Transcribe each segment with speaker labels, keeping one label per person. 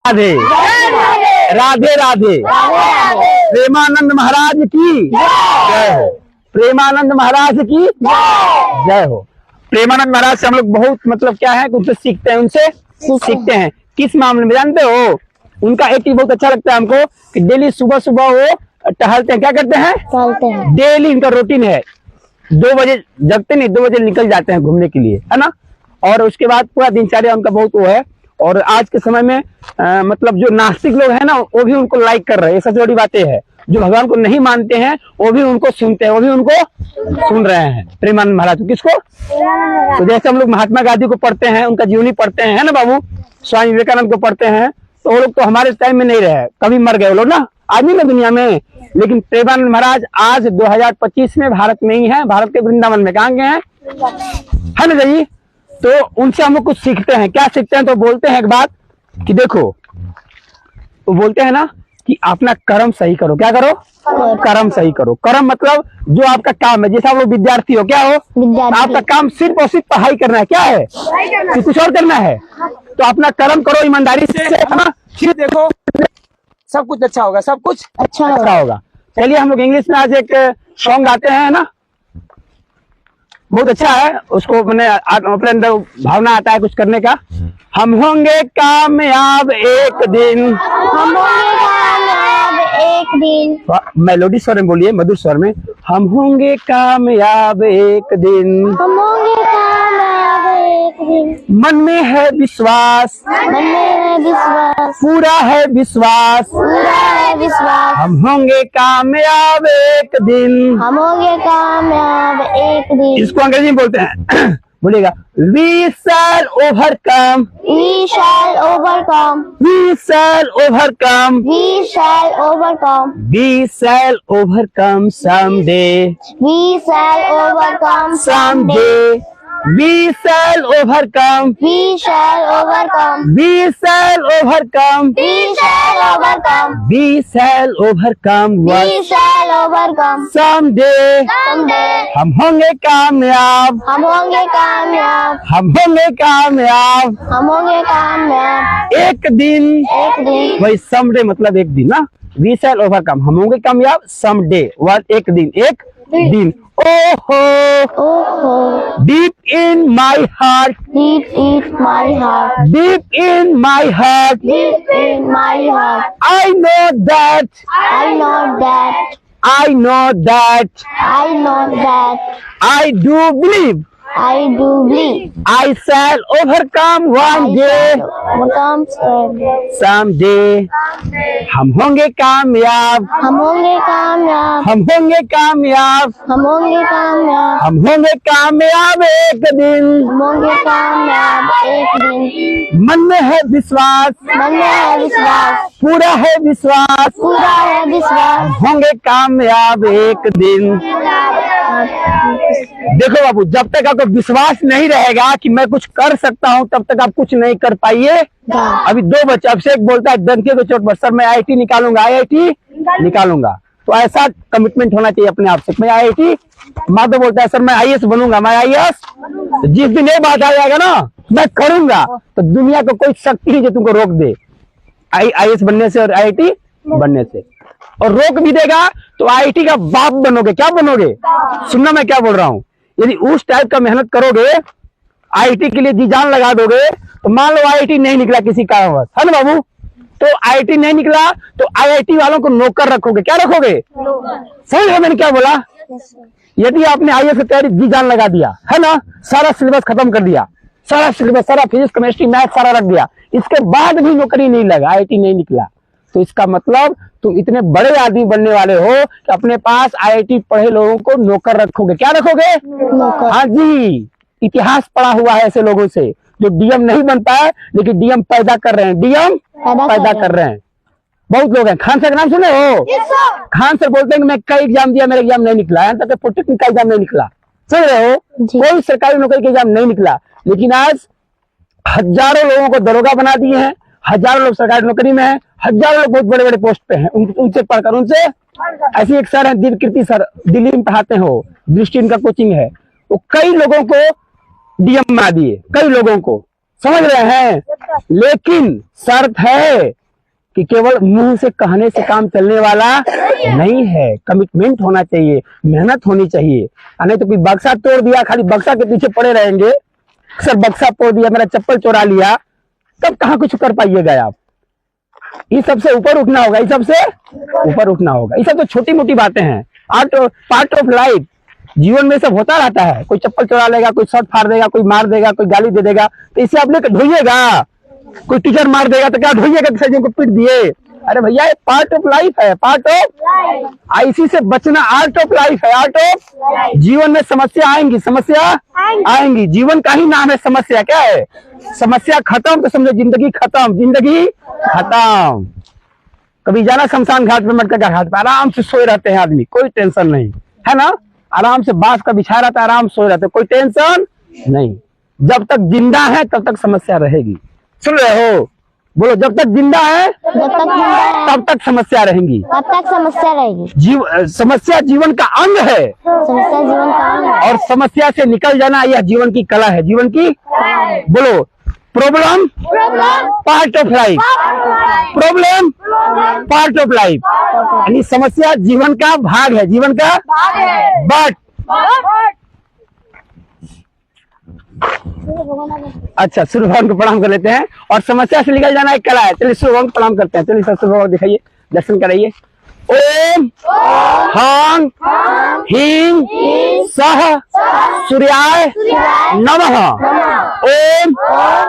Speaker 1: राधे राधे राधे। प्रेमानंद महाराज की जय हो। प्रेमानंद महाराज की जय हो। प्रेमानंद महाराज से हम लोग बहुत मतलब क्या है, उनसे सीखते हैं, उनसे सीखते हैं। किस मामले में जानते हो? उनका एक चीज बहुत अच्छा लगता है हमको कि डेली सुबह सुबह वो टहलते हैं। क्या करते हैं? टहलते हैं। डेली इनका रूटीन है। 2 बजे जगते नहीं, 2 बजे निकल जाते हैं घूमने के लिए, है ना। और उसके बाद पूरा दिनचर्या उनका बहुत वो है। और आज के समय में मतलब जो नास्तिक लोग हैं ना, वो भी उनको लाइक कर रहे हैं। ये सबसे बड़ी बातें है। जो भगवान को नहीं मानते हैं वो भी उनको सुनते हैं, वो भी उनको सुन रहे हैं। प्रेमानंद महाराज को। किसको? तो जैसे हम लोग महात्मा गांधी को पढ़ते हैं, उनका जीवनी पढ़ते हैं, है ना बाबू। स्वामी विवेकानंद को पढ़ते हैं, तो वो लोग तो हमारे टाइम में नहीं रहे, कभी मर गए वो लोग ना, आज नहीं ना दुनिया में। लेकिन प्रेमानंद महाराज आज 2025 में भारत में ही है, भारत के वृंदावन में। कहाँ गए हैं? है ना जी। तो उनसे हम लोग कुछ सीखते हैं। क्या सीखते हैं? तो बोलते हैं एक बात कि देखो, वो बोलते हैं ना कि अपना कर्म सही करो। क्या करो? कर्म सही करो। कर्म मतलब जो आपका काम है। जैसे आप लोग विद्यार्थी हो, क्या हो? आपका काम सिर्फ और सिर्फ पढ़ाई करना है। क्या है कि कुछ और करना है? तो अपना कर्म करो ईमानदारी से, है ना। फिर देखो सब कुछ अच्छा होगा, सब कुछ अच्छा होगा। चलिए हम लोग इंग्लिश में आज एक सॉन्ग गाते हैं ना, बहुत अच्छा है। उसको मैंने अपने अंदर भावना आता है कुछ करने का। हम होंगे कामयाब एक दिन,
Speaker 2: हम होंगे कामयाब एक दिन।
Speaker 1: मेलोडी स्वर में बोलिए, मधुर स्वर में। हम होंगे कामयाब एक दिन,
Speaker 2: हम होंगे कामयाब एक दिन।
Speaker 1: मन में है विश्वास,
Speaker 2: मन में है विश्वास,
Speaker 1: पूरा है विश्वास,
Speaker 2: पूरा है विश्वास।
Speaker 1: हम होंगे कामयाब एक दिन,
Speaker 2: हम होंगे कामयाब एक दिन।
Speaker 1: इसको अंग्रेजी में बोलते हैं बोलिएगा। We shall overcome,
Speaker 2: We shall overcome,
Speaker 1: we shall overcome,
Speaker 2: we shall overcome,
Speaker 1: we shall overcome someday,
Speaker 2: we shall overcome
Speaker 1: someday. We shall overcome,
Speaker 2: we shall overcome,
Speaker 1: we shall overcome,
Speaker 2: we shall overcome,
Speaker 1: we shall overcome
Speaker 2: we
Speaker 1: what
Speaker 2: shall overcome
Speaker 1: someday.
Speaker 2: someday।
Speaker 1: हम होंगे कामयाब,
Speaker 2: हम होंगे कामयाब,
Speaker 1: हम होंगे कामयाब
Speaker 2: हम होंगे कामयाब
Speaker 1: एक दिन।
Speaker 2: एक दिन।
Speaker 1: वही someday मतलब एक दिन ना। We shall overcome, हम होंगे कामयाब someday, what एक दिन, एक दिन। ओहो,
Speaker 2: ओहो,
Speaker 1: deep in my heart,
Speaker 2: deep in my heart,
Speaker 1: deep in my heart,
Speaker 2: deep in my heart,
Speaker 1: I know that,
Speaker 2: I know that,
Speaker 1: I know that,
Speaker 2: I know that,
Speaker 1: I do believe,
Speaker 2: I do believe,
Speaker 1: I shall overcome one day,
Speaker 2: overcome
Speaker 1: someday. हम होंगे कामयाब,
Speaker 2: हम होंगे कामयाब,
Speaker 1: हम होंगे कामयाब,
Speaker 2: हम होंगे कामयाब,
Speaker 1: हम होंगे कामयाब एक दिन।
Speaker 2: हम होंगे कामयाब एक दिन।
Speaker 1: मन में है विश्वास,
Speaker 2: मन में है विश्वास,
Speaker 1: पूरा है विश्वास,
Speaker 2: पूरा है विश्वास।
Speaker 1: हम होंगे कामयाब एक दिन। देखो बाबू, जब तक आपको विश्वास नहीं रहेगा कि मैं कुछ कर सकता हूँ, तब तक आप कुछ नहीं कर पाइए। अभी 2 बच्चे, अभिषेक बोलता है डंके को चोट पर, सर मैं IIT निकालूंगा, IIT निकालूंगा। तो ऐसा कमिटमेंट होना चाहिए अपने आप से, मैं IIT। माधव बोलता है सर मैं IAS बनूंगा, मैं IAS। जिस दिन ये बात आ जाएगा ना मैं करूंगा, तो दुनिया को कोई शक्ति नहीं जो तुमको रोक दे IAS बनने से और IIT बनने से। और रोक भी देगा तो IIT का बाप बनोगे। क्या बनोगे? सुनना मैं क्या बोल रहा हूँ। यदि उस टाइप का मेहनत करोगे, IIT के लिए जी जान लगा दोगे, तो मान लो IIT नहीं निकला किसी कारणवश, है ना बाबू। तो IIT नहीं निकला तो IIT वालों को नौकर रखोगे। क्या रखोगे? सही है मैंने क्या बोला? यदि आपने IAS की तैयारी जी जान लगा दिया, है ना, सारा सिलेबस खत्म कर दिया, सारा सिलेबस, सारा फिजिक्स केमिस्ट्री मैथ सारा रख दिया, इसके बाद भी नौकरी नहीं लगा, IIT नहीं निकला, तो इसका मतलब तुम इतने बड़े आदमी बनने वाले हो कि अपने पास IIT पढ़े लोगों को नौकर रखोगे। क्या रखोगे? हाँ जी। इतिहास पढ़ा हुआ है ऐसे लोगों से जो DM नहीं बन पाए, लेकिन DM पैदा कर रहे हैं, DM पैदा कर रहे हैं। बहुत लोग हैं। खान सर का नाम सुने हो? खान सर बोलते हैं कि मैं कई एग्जाम दिया, मेरा एग्जाम नहीं निकला, यहाँ तक पॉलिटेक्निक का एग्जाम नहीं निकला। सुन रहे हो? कोई सरकारी नौकरी का एग्जाम नहीं निकला, लेकिन आज हजारों लोगों को दरोगा बना दिए हैं, हजारों लोग सरकारी नौकरी में हैं, हजारों लोग बहुत बड़े बड़े पोस्ट पे हैं। उनसे पढ़कर, उनसे ऐसे एक सर है दिलकीर्ति सर, दिल्ली में पढ़ाते हैं, वो दृष्टि इनका कोचिंग है। वो कई लोगों को DM बना दिए, कई लोगों को। समझ रहे हैं? लेकिन शर्त है कि केवल मुंह से कहने से काम चलने वाला नहीं है, कमिटमेंट होना चाहिए, मेहनत होनी चाहिए। नहीं तो कोई बक्सा तोड़ दिया, खाली बक्सा के पीछे पड़े रहेंगे, सर बक्सा तोड़ दिया, मेरा चप्पल चुरा लिया, तब कहाँ कुछ कर पाइएगा आप। ये सबसे ऊपर उठना होगा, ये सबसे ऊपर उठना होगा। ये सब तो छोटी मोटी बातें हैं, पार्ट ऑफ लाइफ। जीवन में सब होता रहता है। कोई चप्पल चुरा लेगा, कोई शर्ट फाड़ देगा, कोई मार देगा, कोई गाली दे देगा, तो इसे आप लेकर ढोइएगा। कोई टीचर मार देगा तो क्या ढोइएगा कि सर को पीट दिए? अरे भैया ये पार्ट ऑफ लाइफ है, पार्ट ऑफ। इसी से बचना आर्ट ऑफ लाइफ है, आर्ट ऑफ। जीवन में समस्या आएंगी, समस्या आएंगी, जीवन का ही नाम है समस्या। क्या है? समस्या खत्म तो समझो जिंदगी खत्म, जिंदगी खत्म। कभी जाना शमशान घाट पे, मटका घाट पे, आराम से सोए रहते हैं आदमी, कोई टेंशन नहीं है ना, आराम से बांस का बिछा रहता है, आराम सोए रहते, कोई टेंशन नहीं। जब तक जिंदा है तब तक समस्या रहेगी। सुन रहे हो? बोलो, जब तक जिंदा है तब तक समस्या रहेंगी,
Speaker 2: तब तक समस्या रहेगी।
Speaker 1: समस्या जीवन का अंग है,
Speaker 2: समस्या जीवन का अंग है।
Speaker 1: और समस्या से निकल जाना यह जीवन की कला है, जीवन की। बोलो, problem part of life, problem part of life, यानी समस्या जीवन का भाग है, जीवन का। बट अच्छा, सूर्य भगवान को प्रणाम कर लेते हैं, और समस्या से निकल जाना एक कला है। चलिए सूर्य भगवान को प्रणाम करते हैं। चलिए सूर्य भगवान दिखाइए, दर्शन कराइए। ओम हां हीं सह सूर्याय नमः। ओम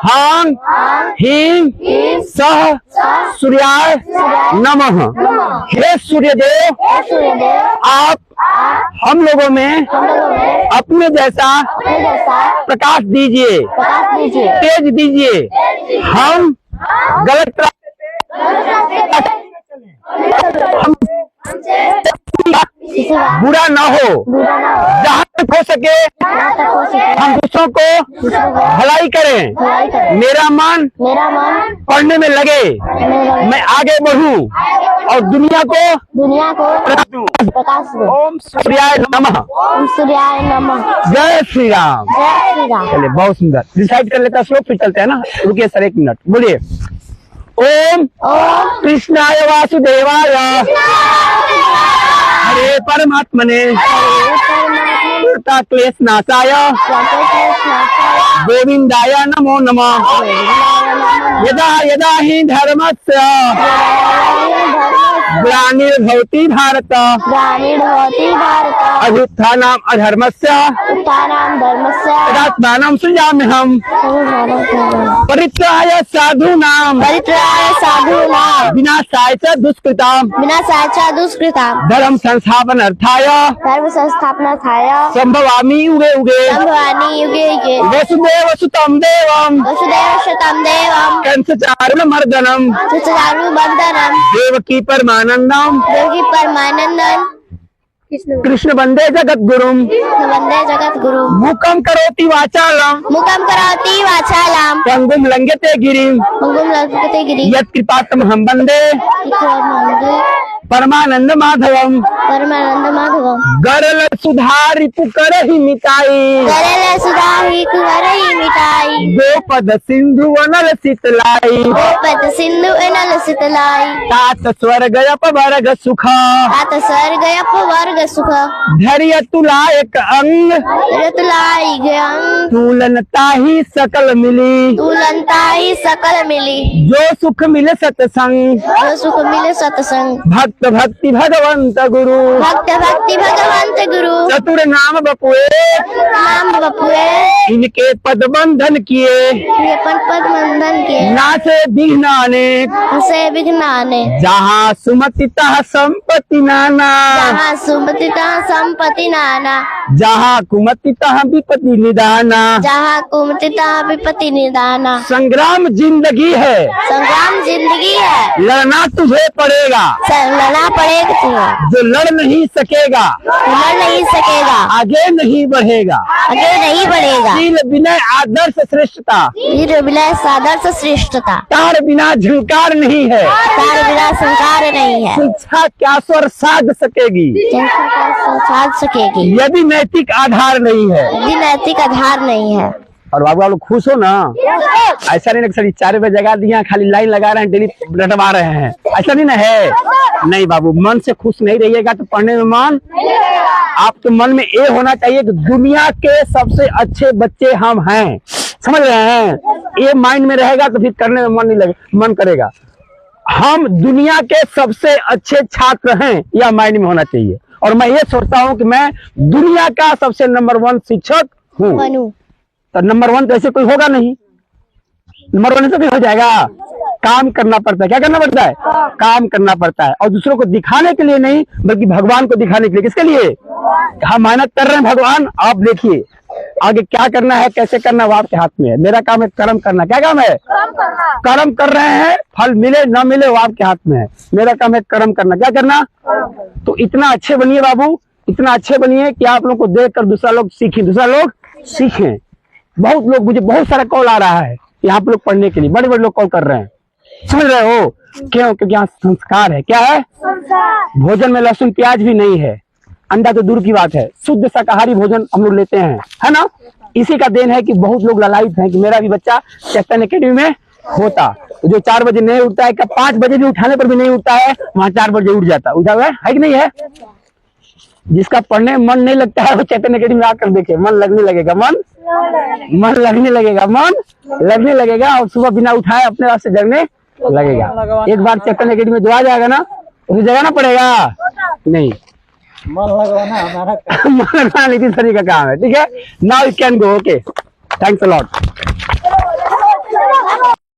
Speaker 1: हां हीं सह सूर्याय नमः। हे सूर्यदेव, आप हम लोगों में अपने जैसा प्रकाश दीजिए, तेज दीजिए। हम गलत हम बुरा ना हो, जहाँ तक हो सके हम दूसरों को भलाई करें। मेरा मन पढ़ने में लगे, मैं आगे बढ़ूं और दुनिया को
Speaker 2: प्रकाश दो।
Speaker 1: ओम सूर्याय नमः।
Speaker 2: ओम सूर्याय नमः।
Speaker 1: जय श्री राम।
Speaker 2: जय श्री राम।
Speaker 1: चलिए, बहुत सुंदर। डिसाइड कर लेता श्लोक, फिर चलते हैं ना। रुकिए सर, एक मिनट बोलिए। ओम कृष्णाय वासुदेवाय हरे परमात्मने क्लेश नाशाय गोविंदाय नमो नमः। यदा यदा हि धर्मस्य ग्लानिर्भवति भारत अभ्युत्थानम् अधर्मस्य तदात्मानं सृजाम्यहम्। परित्राय साधूनां विनाशाय च दुष्कृताम् धर्म संस्थापनार्थाय संभवामि युगे युगे। वसुदेव सुतं देवं कंसचारुमर्दनं देवकी परमानंदम कृष्ण वंदे जगत गुरुम मुखम करोति वाचालम पंगुम लंघयते गिरिम यत् कृपातमहं वंदे परमानंद माधवम गरल सुधारि पुकरहि मिटाई गोपद सिंधु अनल शीतलाई तात स्वर्ग अपवर्ग सुख धैर्य तुलायक अंग तुलनता ही सकल मिली जो सुख मिले सत्संग भक्त भक्ति भगवंत गुरु चतुर नाम बपुए इनके पद बंधन किए नासे विघ्न अनेक जहाँ सुमति तह संपत्ति नाना जहाँ कुमति तह विपत्ति निदाना संग्राम जिंदगी है लड़ना तुझे पड़ेगा जो लड़ नहीं सकेगा आगे नहीं बढ़ेगा शील विनय आदर्श श्रेष्ठता तार बिना झंकार नहीं है शिक्षा क्या स्वर साध सकेगी यदि नैतिक आधार नहीं है और बाबू आप लोग खुश हो ना? ऐसा नहीं ना सर 4 रुपए जगह दिया खाली लाइन लगा रहे हैं, डेली रटवा रहे हैं, ऐसा नहीं ना है? नहीं बाबू, मन से खुश नहीं रहिएगा तो पढ़ने में मन, आपके मन में ये होना चाहिए कि दुनिया के सबसे अच्छे बच्चे हम हैं, समझ रहे हैं? ये माइंड में रहेगा तो फिर करने में मन नहीं लगे, मन करेगा। हम दुनिया के सबसे अच्छे छात्र हैं, यह माइंड में होना चाहिए। और मैं ये सोचता हूँ कि मैं दुनिया का सबसे नंबर 1 शिक्षक हूँ।
Speaker 2: बनू।
Speaker 1: तो नंबर 1 तो ऐसे कोई होगा नहीं, नंबर 1 तो भी हो जाएगा। काम करना पड़ता है, क्या करना पड़ता है? काम करना पड़ता है, और दूसरों को दिखाने के लिए नहीं बल्कि भगवान को दिखाने के लिए। किसके लिए? हम मेहनत कर रहे हैं भगवान, आप देखिए आगे क्या करना है, कैसे करना है वो आपके हाथ में है। मेरा काम है कर्म करना। क्या काम है? कर्म कर रहे हैं, फल मिले ना मिले वो आपके हाथ में है। मेरा काम है कर्म करना। क्या करना? तो इतना अच्छे बनिए बाबू, इतना अच्छे बनिए कि आप लोग को देखकर दूसरा लोग सीखें, दूसरा लोग सीखें। बहुत लोग, मुझे बहुत सारा कॉल आ रहा है यहाँ पे लोग पढ़ने के लिए, बड़े बड़े लोग कॉल कर रहे हैं, समझ रहे हो? क्यों? क्योंकि यहाँ संस्कार है। क्या है? भोजन में लहसुन प्याज भी नहीं है, अंडा तो दूर की बात है, शुद्ध शाकाहारी भोजन हम लोग लेते हैं, है ना? इसी का देन है कि बहुत लोग लालायित हैं कि मेरा भी बच्चा चैतन्य अकेडमी में होता। जो 4 बजे नहीं उठता है, 5 बजे भी उठाने पर भी नहीं उठता है, वहां 4 बजे उठ जाता। उठा हुआ है कि नहीं है? जिसका पढ़ने में मन नहीं लगता है वो चैतन्य अकेडमी में आकर देखे, मन लगने लगेगा, मन लगने लगेगा, मन लगने लगेगा, और सुबह बिना उठाए अपने रास्ते जगने लगेगा। एक बार चैतन्य अकेडमी में जो आ जाएगा ना, उसे जगाना पड़ेगा नहीं,
Speaker 3: मन लगवाना हमारा
Speaker 1: मन लगवाना नितिन सर का काम है। ठीक है, now you can go. Okay, thanks a lot.